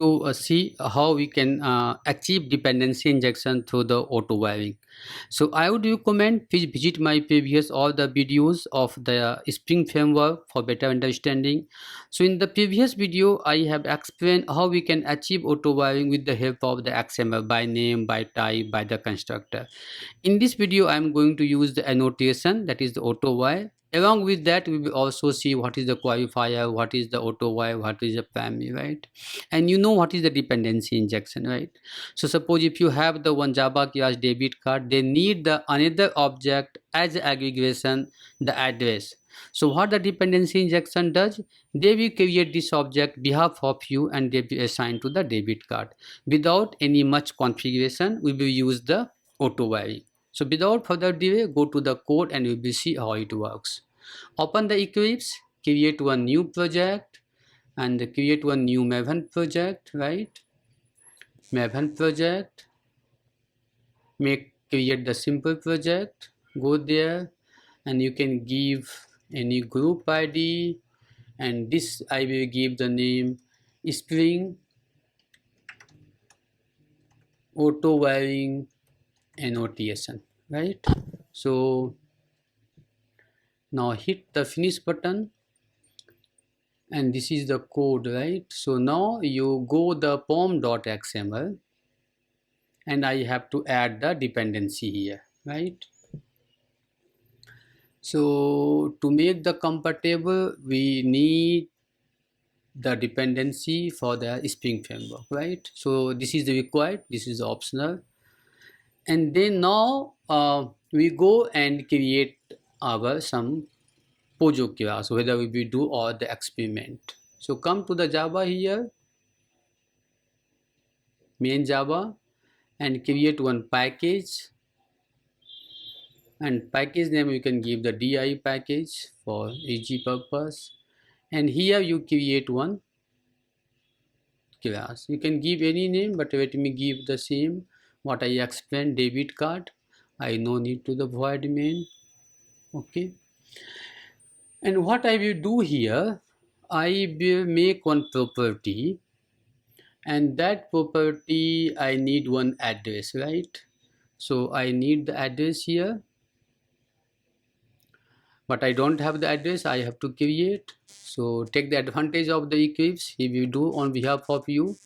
to see how we can achieve dependency injection through the auto wiring. So I would recommend please visit my previous all the videos of the Spring framework for better understanding. So in the previous video, I have explained how we can achieve auto wiring with the help of the XML by name, by type, by the constructor. In this video, I am going to use the annotation, that is the auto while. Along with that, we will also see what is the qualifier, what is the auto while, what is the primary, right? And you know what is the dependency injection, right? So suppose if you have the one Java class debit card, they need the another object as aggregation, the address. So what the dependency injection does, they will create this object behalf of you and they will assign to the debit card. Without any much configuration, we will use the auto while. So without further delay, go to the code and you will see how it works. Open the Eclipse, create one new project and create one new Maven project, right? Maven project, create the simple project, go there and you can give any group ID and this I will give the name Spring Auto Wiring Annotation, right? So now hit the finish button and this is the code, right? So now you go the pom.xml and I have to add the dependency here, right? So to make the compatible, we need the dependency for the Spring framework, right? So this is the required, this is the optional. And then now we go and create our some Pojo class, whether we will do all the experiment. So come to the Java here, main Java, and create one package. And package name you can give the di package for easy purpose. And here you create one class. You can give any name, but let me give the same what I explained, debit card. I no need to the void main. Okay. And what I will do here, I will make one property and that property I need one address, right? So I need the address here, but I don't have the address, I have to create. So take the advantage of the Eclipse, he will do on behalf of you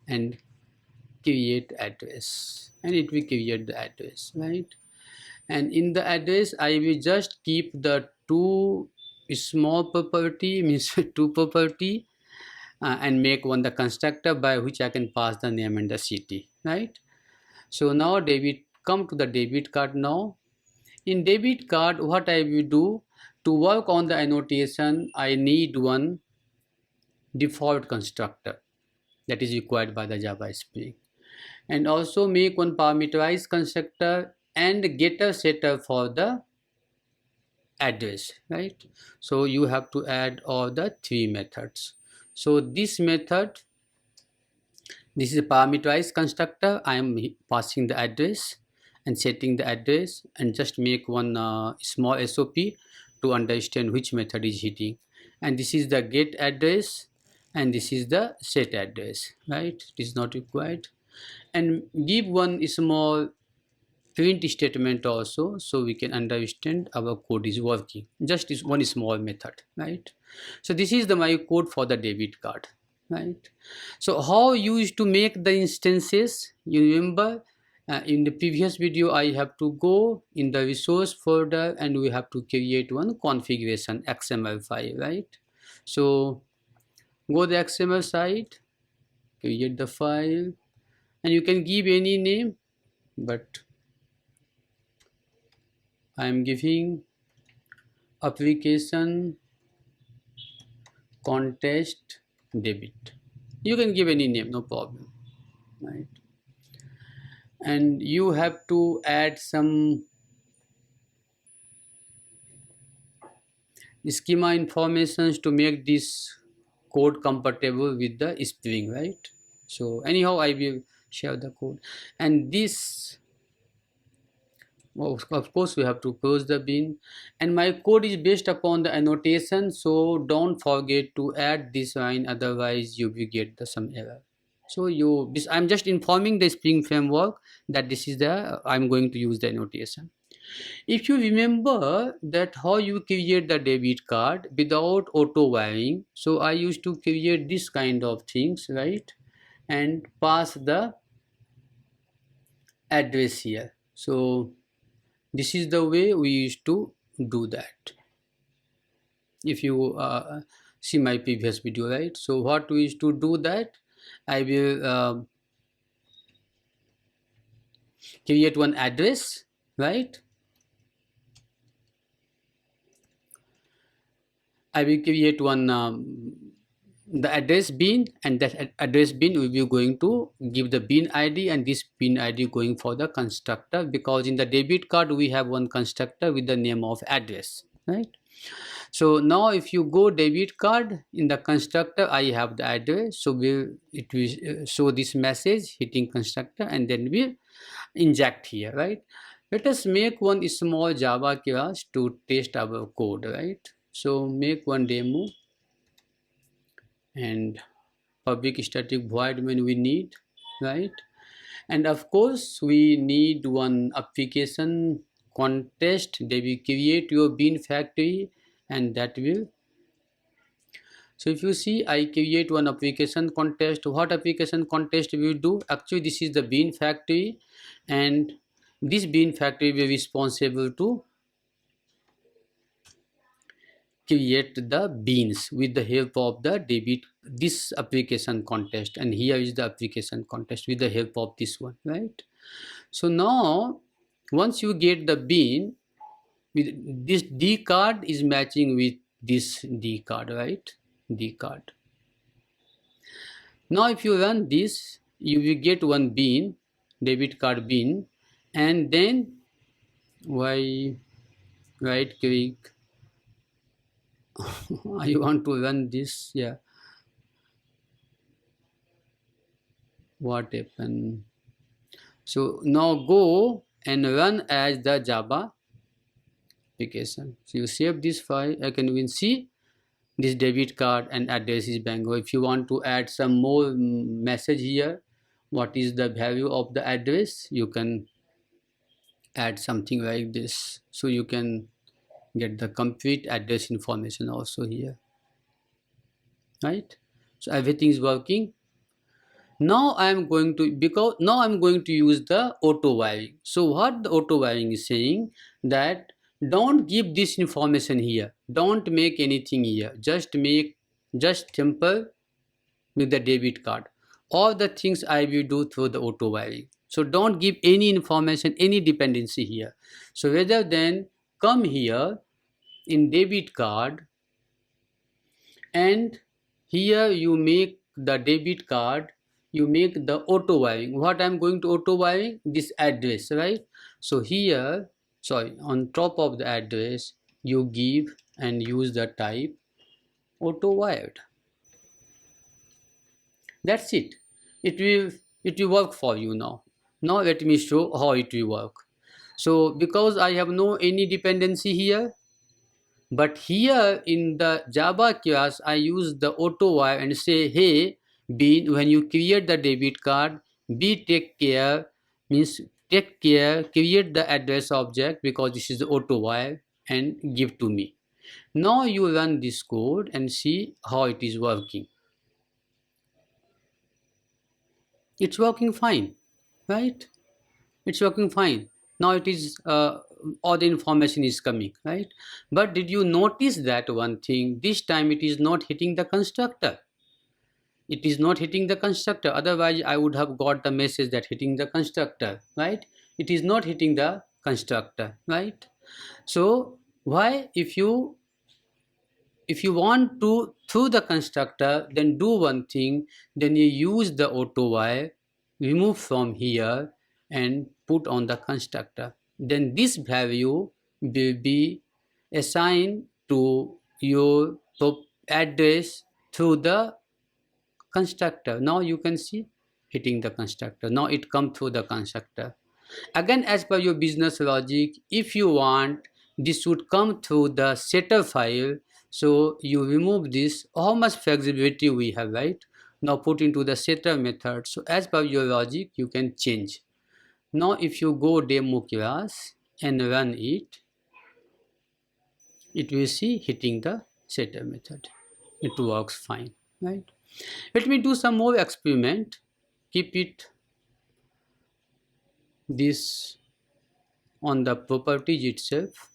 and create address, and it will create the address, right? And in the address I will just keep the two small property means two property and make one the constructor by which I can pass the name and the city, right? So now debit, come to the debit card now. In debit card, what I will do to work on the annotation, I need one default constructor that is required by the Java Spring, and also make one parameterized constructor and getter setter for the address, right? So you have to add all the three methods. So this method, this is a parameterized constructor. I am passing the address and setting the address and just make one small SOP to understand which method is hitting. And this is the get address and this is the set address, right? It is not required. And give one small print statement also so we can understand our code is working. Just is one small method, right? So this is the my code for the debit card, right? So how you used to make the instances, you remember in the previous video I have to go in the resource folder and we have to create one configuration XML file, right? So go the XML site, create the file and you can give any name, but I am giving application contest debit. You can give any name, no problem, right? And you have to add some schema informations to make this code compatible with the Spring, right? So anyhow I will share the code, and this of course we have to close the bin, and my code is based upon the annotation, so don't forget to add this line, otherwise you will get the some error. So I'm just informing the Spring framework that this is the I'm going to use the annotation. If you remember that how you create the debit card without auto wiring, so I used to create this kind of things, right, and pass the address here. So this is the way we used to do that. If you see my previous video, right, so what we used to do that, I will create one address, right, I will create one the address bin, and that address bin will be going to give the bin ID, and this bin ID going for the constructor, because in the debit card we have one constructor with the name of address, right. So now if you go debit card, in the constructor I have the address, so it will show this message hitting constructor, and then we inject here, right. Let us make one small Java class to test our code, right. So make one demo, and public static void when we need, right, and of course we need one application contest that will create your bin factory, and that will, so if you see I create one application contest. What application contest we will do, actually this is the bin factory, and this bin factory will be responsible to create the beans with the help of the debit this application contest, and here is the application contest with the help of this one, right. So now once you get the bean with this D card is matching with this D card, right, D card. Now if you run this, you will get one bean, debit card bean, and then why right click I want to run this, yeah, what happened. So now go and run as the Java application. So you save this file, I can even see this debit card and address is Bangalore. If you want to add some more message here, what is the value of the address, you can add something like this, so you can get the complete address information also here, right. So everything is working. Now I am going to, because now I'm going to use the auto wiring. So what the auto wiring is saying, that don't give this information here, don't make anything here, just simple with the debit card. All the things I will do through the auto wiring. So don't give any information, any dependency here. So rather than come here in debit card, and here you make the debit card, you make the auto wiring. What I'm going to auto wiring, this address, right. So here, sorry, on top of the address you give and use the type auto wired. That's it. It will work for you now. Now let me show how it will work. So because I have no any dependency here, but here in the Java class I use the auto wire and say, hey bean, when you create the debit card, be take care, means take care, create the address object, because this is the auto wire, and give to me. Now you run this code and see how it is working. It's working fine, right. It's working fine. Now it is all the information is coming, right. But did you notice that one thing, this time it is not hitting the constructor, it is not hitting the constructor, otherwise I would have got the message that hitting the constructor, right. It is not hitting the constructor, right. So why, if you want to through the constructor, then do one thing, then you use the auto wire, remove from here and put on the constructor, then this value will be assigned to your address through the constructor. Now you can see hitting the constructor, now it come through the constructor. Again, as per your business logic, if you want this should come through the setter file, so you remove this. How much flexibility we have, right? Now put into the setter method. So as per your logic, you can change. Now if you go demo class and run it, it will see hitting the setter method. It works fine, right? Let me do some more experiment. Keep it this on the properties itself.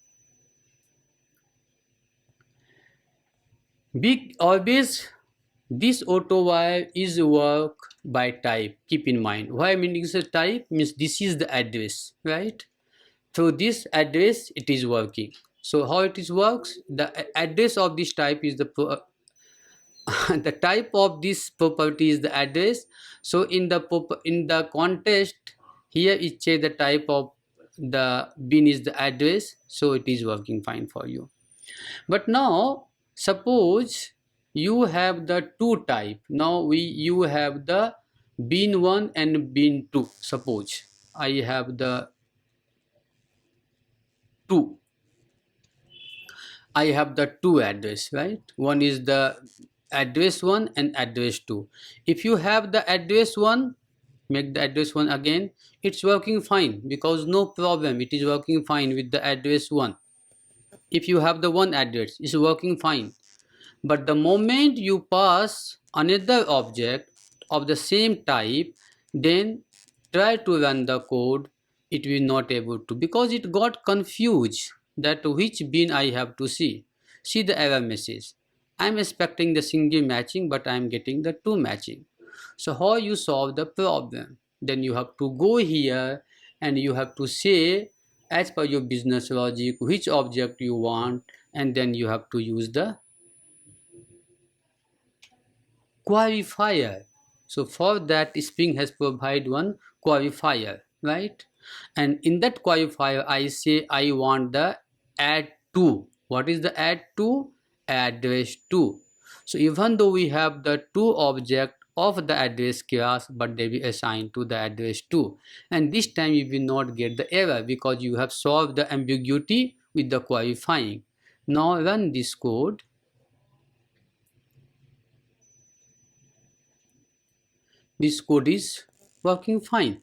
Big always this auto wire is work by type. Keep in mind why meaning is a type means this is the address, right? Through this address it is working. So how it is works, the address of this type is the the type of this property is the address. So in the context here it say the type of the bin is the address, so it is working fine for you. But now suppose you have the two type. Now you have the bin 1 and bin 2. Suppose I have the 2. I have the two address, right? One is the address 1 and address 2. If you have the address 1, make the address 1 again, it's working fine because no problem, it is working fine with the address 1. If you have the one address, it's working fine. But the moment you pass another object of the same type, then try to run the code, it will not able to, because it got confused that which bin I have to see. See the error message. I'm expecting the single matching, but I'm getting the two matching. So how you solve the problem? Then you have to go here and you have to say as per your business logic which object you want, and then you have to use the qualifier. So for that Spring has provided one qualifier, right? And in that qualifier I say I want the add to. What is the add to? Address to. So even though we have the two object of the address class, but they will assign to the address to, and this time you will not get the error because you have solved the ambiguity with the qualifying. Now run this code. This code is working fine,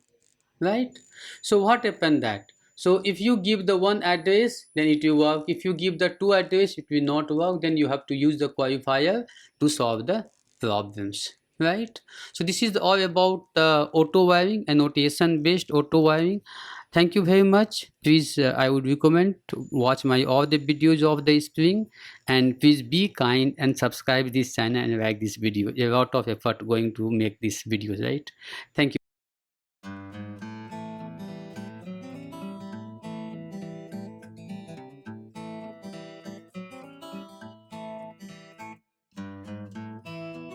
right? So what happened that, so if you give the one address then it will work, if you give the two address it will not work, then you have to use the qualifier to solve the problems, right? So this is all about auto wiring, annotation based auto wiring. Thank you very much. Please I would recommend to watch my all the videos of the Spring, and please be kind and subscribe this channel and like this video. A lot of effort going to make this videos, right? Thank you.